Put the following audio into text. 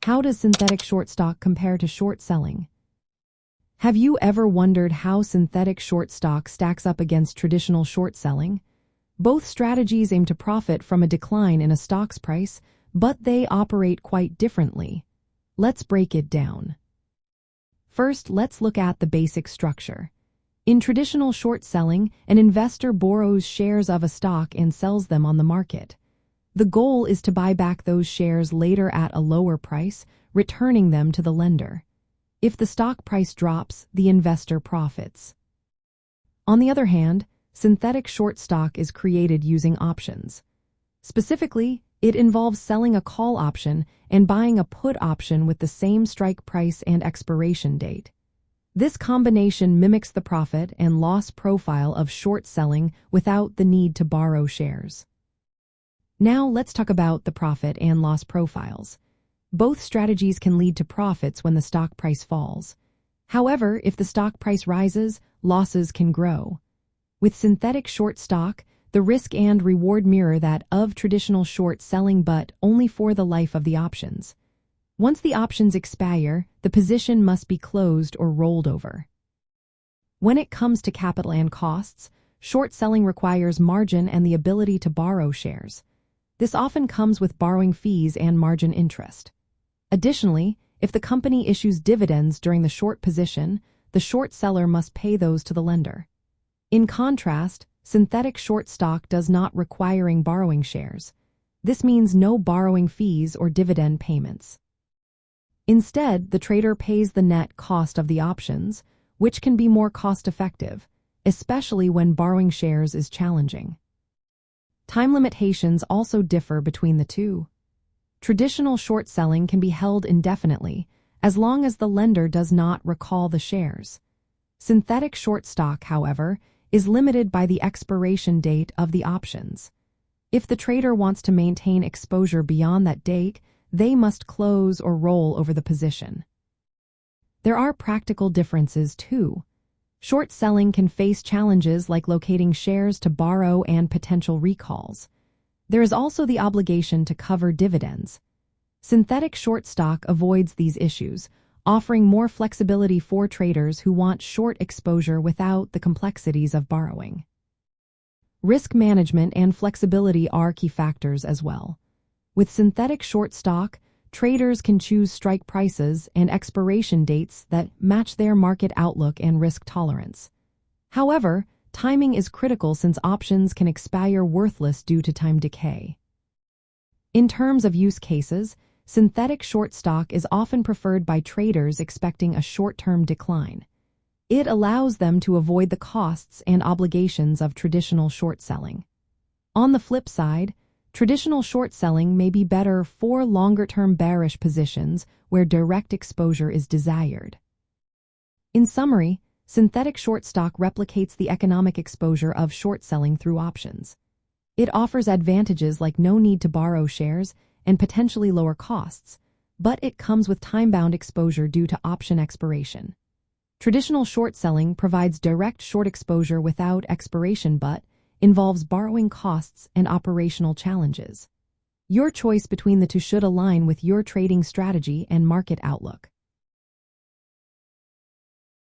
How does synthetic short stock compare to short selling? Have you ever wondered how synthetic short stock stacks up against traditional short selling? Both strategies aim to profit from a decline in a stock's price, but they operate quite differently. Let's break it down. First, let's look at the basic structure. In traditional short selling, an investor borrows shares of a stock and sells them on the market. The goal is to buy back those shares later at a lower price, returning them to the lender. If the stock price drops, the investor profits. On the other hand, synthetic short stock is created using options. Specifically, it involves selling a call option and buying a put option with the same strike price and expiration date. This combination mimics the profit and loss profile of short selling without the need to borrow shares. Now let's talk about the profit and loss profiles. Both strategies can lead to profits when the stock price falls. However, if the stock price rises, losses can grow. With synthetic short stock, the risk and reward mirror that of traditional short selling, but only for the life of the options. Once the options expire, the position must be closed or rolled over. When it comes to capital and costs, short selling requires margin and the ability to borrow shares. This often comes with borrowing fees and margin interest. Additionally, if the company issues dividends during the short position, the short seller must pay those to the lender. In contrast, synthetic short stock does not require borrowing shares. This means no borrowing fees or dividend payments. Instead, the trader pays the net cost of the options, which can be more cost-effective, especially when borrowing shares is challenging. Time limitations also differ between the two. Traditional short selling can be held indefinitely, as long as the lender does not recall the shares. Synthetic short stock, however, is limited by the expiration date of the options. If the trader wants to maintain exposure beyond that date, they must close or roll over the position. There are practical differences too. Short selling can face challenges like locating shares to borrow and potential recalls. There is also the obligation to cover dividends. Synthetic short stock avoids these issues, offering more flexibility for traders who want short exposure without the complexities of borrowing. Risk management and flexibility are key factors as well. With synthetic short stock, traders can choose strike prices and expiration dates that match their market outlook and risk tolerance. However, timing is critical since options can expire worthless due to time decay. In terms of use cases, synthetic short stock is often preferred by traders expecting a short-term decline. It allows them to avoid the costs and obligations of traditional short selling. On the flip side, traditional short selling may be better for longer-term bearish positions where direct exposure is desired. In summary, synthetic short stock replicates the economic exposure of short selling through options. It offers advantages like no need to borrow shares and potentially lower costs, but it comes with time-bound exposure due to option expiration. Traditional short selling provides direct short exposure without expiration but involves borrowing costs and operational challenges. Your choice between the two should align with your trading strategy and market outlook.